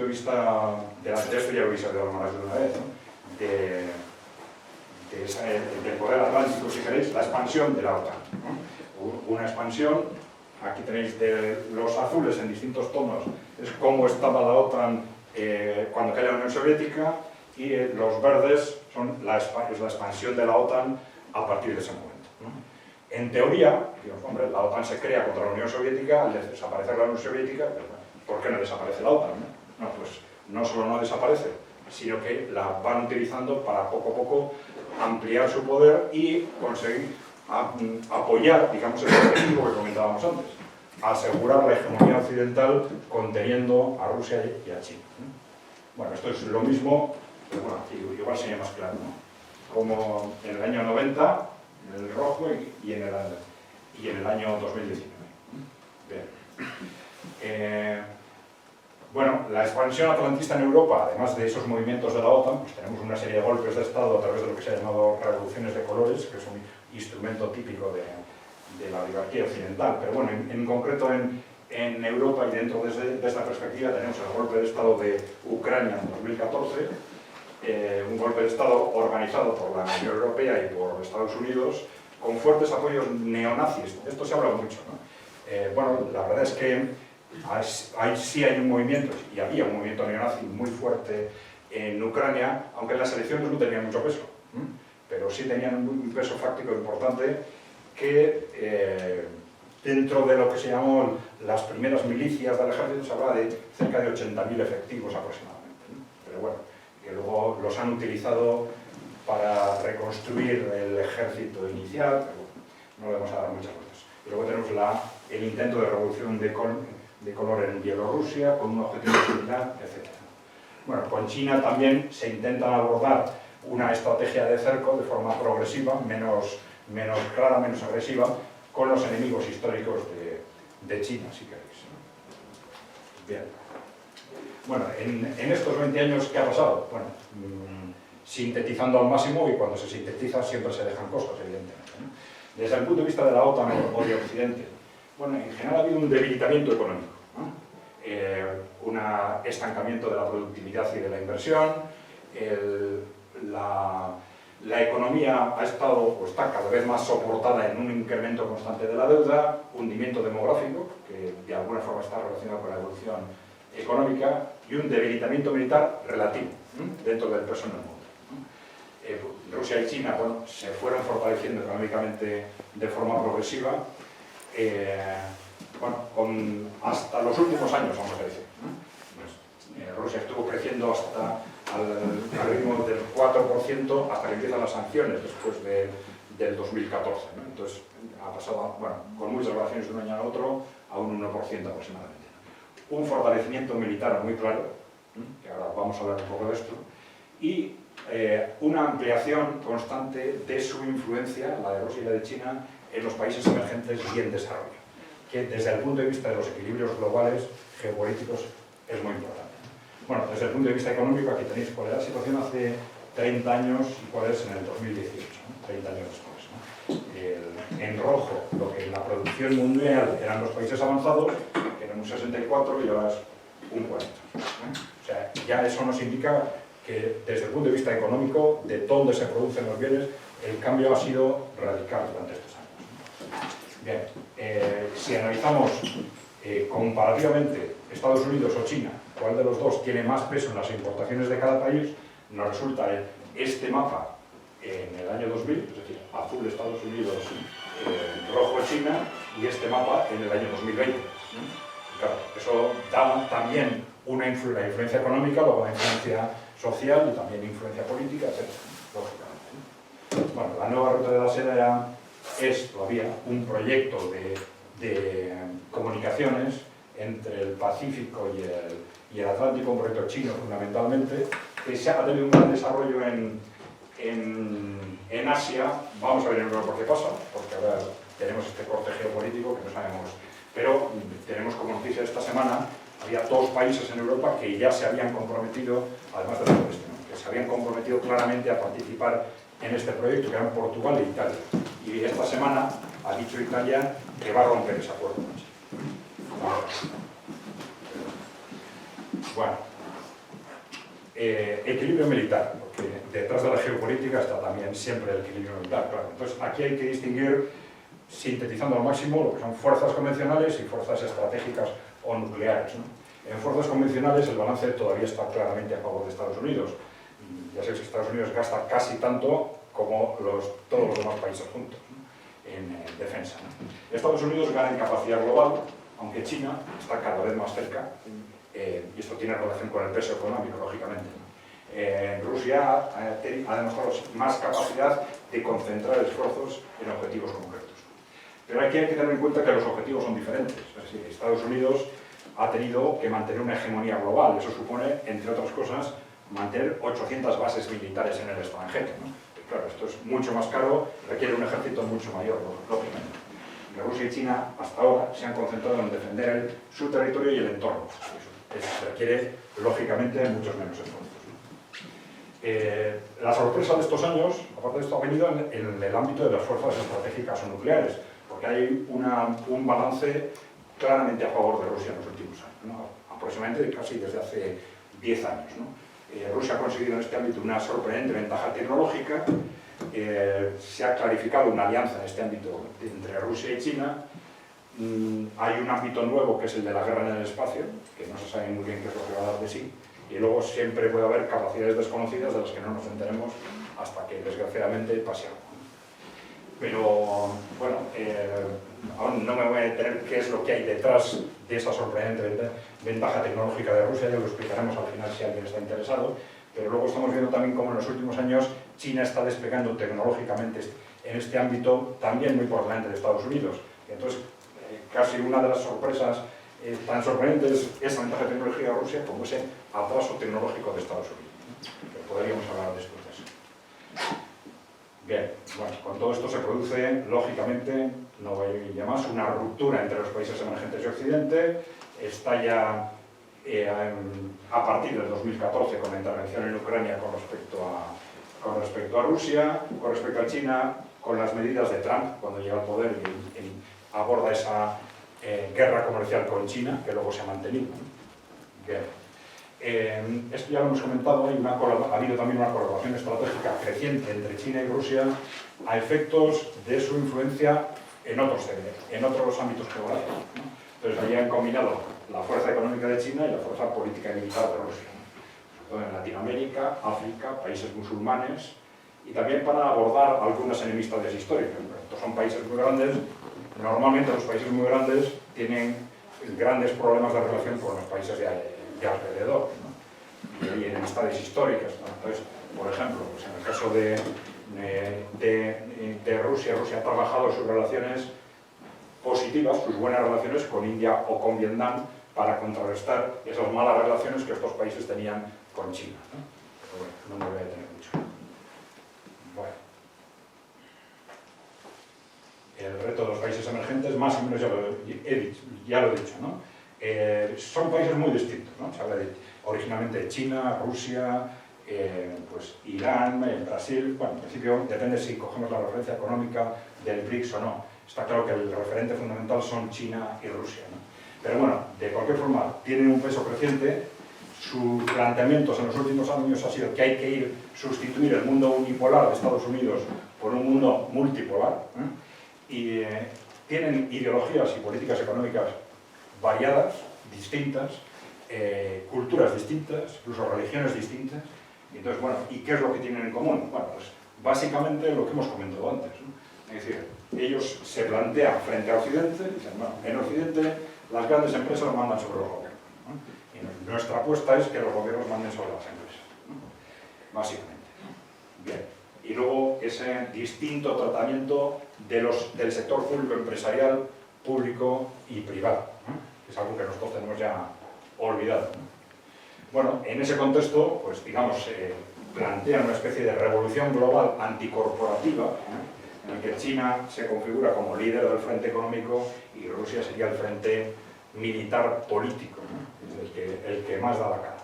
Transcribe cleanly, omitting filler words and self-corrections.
de vista de esto ya lo habéis hablado más de una vez, ¿no? Del poder atlántico, si queréis, la expansión de la OTAN, ¿no? Una expansión, aquí tenéis de los azules en distintos tonos, es cómo estaba la OTAN cuando cae la Unión Soviética, y los verdes son es la expansión de la OTAN a partir de ese momento, ¿no? En teoría, digamos, hombre, la OTAN se crea contra la Unión Soviética, al desaparecer la Unión Soviética, ¿por qué no desaparece la OTAN? No, pues no solo no desaparece, sino que la van utilizando para poco a poco ampliar su poder y conseguir apoyar, digamos, el objetivo que comentábamos antes, asegurar la hegemonía occidental conteniendo a Rusia y a China. Bueno, esto es lo mismo, pero bueno, aquí igual sería más claro, ¿no? Como en el año 90, en el rojo, y en el año 2019. Bien. Bueno, la expansión atlantista en Europa, además de esos movimientos de la OTAN, pues tenemos una serie de golpes de Estado a través de lo que se ha llamado revoluciones de colores, que es un instrumento típico de la oligarquía occidental. Pero bueno, en concreto en Europa y dentro de esta perspectiva tenemos el golpe de Estado de Ucrania en 2014, un golpe de Estado organizado por la Unión Europea y por Estados Unidos, con fuertes apoyos neonazis. De esto se habla mucho, ¿no? Bueno, la verdad es que sí hay un movimiento, y había un movimiento neonazi muy fuerte en Ucrania, aunque en las elecciones no tenían mucho peso, pero sí tenían un peso fáctico importante que dentro de lo que se llamó las primeras milicias del ejército se hablaba de cerca de 80.000 efectivos aproximadamente, pero bueno, que luego los han utilizado para reconstruir el ejército inicial, pero bueno, no le vamos a dar muchas vueltas. Y luego tenemos el intento de revolución de color en Bielorrusia, con un objetivo similar, etc. Bueno, con China también se intenta abordar una estrategia de cerco de forma progresiva, menos clara, menos agresiva, con los enemigos históricos de China, si queréis. Bien. Bueno, en estos 20 años, ¿qué ha pasado? Bueno, sintetizando al máximo, y cuando se sintetiza siempre se dejan cosas, evidentemente, ¿no? Desde el punto de vista de la OTAN o de Occidente, bueno, en general ha habido un debilitamiento económico, ¿no? Un estancamiento de la productividad y de la inversión, la economía ha estado o está cada vez más soportada en un incremento constante de la deuda, hundimiento demográfico, que de alguna forma está relacionado con la evolución económica, y un debilitamiento militar relativo, ¿no? Dentro del peso en el mundo, ¿no? Rusia y China, bueno, se fueron fortaleciendo económicamente de forma progresiva, bueno, hasta los últimos años, vamos a decir, ¿no? Pues, Rusia estuvo creciendo hasta al ritmo del 4% hasta que empiezan las sanciones después del 2014, ¿no? Entonces ha pasado, bueno, con muchas variaciones de un año a otro, a un 1% aproximadamente. Un fortalecimiento militar muy claro, que ahora vamos a hablar un poco de esto, y una ampliación constante de su influencia, la de Rusia y la de China, en los países emergentes y en desarrollo, que desde el punto de vista de los equilibrios globales geopolíticos es muy importante. Bueno, desde el punto de vista económico, aquí tenéis cuál era la situación hace 30 años y cuál es en el 2018, ¿no? 30 años después, ¿no? En rojo, lo que en la producción mundial eran los países avanzados, que eran un 64 y ahora es un 40, ¿no? O sea, ya eso nos indica que desde el punto de vista económico, de dónde se producen los bienes, el cambio ha sido radical durante estos años. Bien, si analizamos comparativamente Estados Unidos o China, cuál de los dos tiene más peso en las importaciones de cada país, nos resulta este mapa en el año 2000, es decir, azul Estados Unidos, rojo China, y este mapa en el año 2020. Claro, eso da también la influencia económica, luego la influencia social y también influencia política, etc. Lógicamente. Bueno, la nueva ruta de la seda es todavía un proyecto de comunicaciones entre el Pacífico y el Atlántico, un proyecto chino fundamentalmente, que se ha tenido un gran desarrollo en Asia. Vamos a ver en Europa por qué pasa, porque ahora tenemos este corte geopolítico que no sabemos, pero tenemos como noticia esta semana, había 2 países en Europa que ya se habían comprometido, además de todo esto, ¿no? Que se habían comprometido claramente a participar en este proyecto, que eran Portugal e Italia. Y esta semana ha dicho Italia que va a romper ese acuerdo. Bueno, equilibrio militar, porque detrás de la geopolítica está también siempre el equilibrio militar, claro. Entonces aquí hay que distinguir, sintetizando al máximo, lo que son fuerzas convencionales y fuerzas estratégicas o nucleares, ¿no? En fuerzas convencionales el balance todavía está claramente a favor de Estados Unidos. Ya sabéis que Estados Unidos gasta casi tanto como todos los demás países juntos, ¿no?, en defensa, ¿no? Estados Unidos gana en capacidad global, aunque China está cada vez más cerca, y esto tiene relación con el peso económico, lógicamente, ¿no? Rusia ha demostrado más capacidad de concentrar esfuerzos en objetivos concretos. Pero aquí hay que tener en cuenta que los objetivos son diferentes. Es decir, Estados Unidos ha tenido que mantener una hegemonía global. Eso supone, entre otras cosas, mantener 800 bases militares en el extranjero, ¿no? Claro, esto es mucho más caro, requiere un ejército mucho mayor, lógicamente. Rusia y China, hasta ahora, se han concentrado en defender su territorio y el entorno. Eso requiere, lógicamente, muchos menos esfuerzos, ¿no? La sorpresa de estos años, aparte de esto, ha venido en el ámbito de las fuerzas estratégicas o nucleares, porque hay un balance claramente a favor de Rusia en los últimos años, ¿no? Aproximadamente casi desde hace 10 años, ¿no? Rusia ha conseguido en este ámbito una sorprendente ventaja tecnológica. Se ha clarificado una alianza en este ámbito entre Rusia y China. Hay un ámbito nuevo que es el de la guerra en el espacio, que no se sabe muy bien qué es lo que va a dar de sí, y luego siempre puede haber capacidades desconocidas de las que no nos enteremos hasta que desgraciadamente pase algo. Pero bueno, aún no me voy a detener qué es lo que hay detrás de esa sorprendente ventaja tecnológica de Rusia, ya lo explicaremos al final si alguien está interesado, pero luego estamos viendo también cómo en los últimos años China está despegando tecnológicamente en este ámbito, también muy por delante de Estados Unidos. Entonces, casi una de las sorpresas tan sorprendentes es esa ventaja tecnológica de Rusia como ese atraso tecnológico de Estados Unidos, ¿no? Pero podríamos hablar después de eso. Bien, bueno, con todo esto se produce, lógicamente, no hay ya más, una ruptura entre los países emergentes y Occidente. Estalla a partir del 2014 con la intervención en Ucrania con respecto a Rusia, con respecto a China, con las medidas de Trump cuando llega al poder y aborda esa guerra comercial con China, que luego se ha mantenido, ¿no? Bien. Esto ya lo hemos comentado, ha habido también una colaboración estratégica creciente entre China y Rusia a efectos de su influencia en otros ámbitos geográficos, ¿no? Entonces, allí han combinado la fuerza económica de China y la fuerza política y militar de Rusia, ¿no? Sobre todo en Latinoamérica, África, países musulmanes, y también para abordar algunas enemistades históricas. Estos son países muy grandes. Normalmente los países muy grandes tienen grandes problemas de relación con los países de alrededor, ¿no? Y hay enemistades históricas, ¿no? Entonces, por ejemplo, pues en el caso de Rusia, Rusia ha trabajado sus relaciones positivas, sus buenas relaciones con India o con Vietnam para contrarrestar esas malas relaciones que estos países tenían con China, ¿no? Pero bueno, no me voy a detener mucho. Bueno. El reto de los países emergentes, más o menos ya lo he dicho, ¿no? Son países muy distintos, ¿no? Se habla originalmente de China, Rusia, pues Irán, Brasil. Bueno, en principio depende si cogemos la referencia económica del BRICS o no. Está claro que el referente fundamental son China y Rusia, ¿no? Pero bueno, de cualquier forma, tienen un peso creciente. Sus planteamientos en los últimos años ha sido que hay que sustituir el mundo unipolar de Estados Unidos por un mundo multipolar, ¿eh? Y tienen ideologías y políticas económicas variadas, distintas, culturas distintas, incluso religiones distintas. Y entonces, bueno, ¿y qué es lo que tienen en común? Bueno, pues básicamente lo que hemos comentado antes, ¿no? Es decir, ellos se plantean frente a Occidente, dicen, bueno, en Occidente las grandes empresas mandan sobre los gobiernos, ¿no? Y nuestra apuesta es que los gobiernos manden sobre las empresas, ¿no? Básicamente. Bien. Y luego ese distinto tratamiento del sector público empresarial, público y privado, ¿no? Que es algo que nosotros tenemos ya olvidado, ¿no? Bueno, en ese contexto, pues digamos, plantea una especie de revolución global anticorporativa, ¿no? En el que China se configura como líder del frente económico y Rusia sería el frente militar político, ¿no? Es el que más da la cara.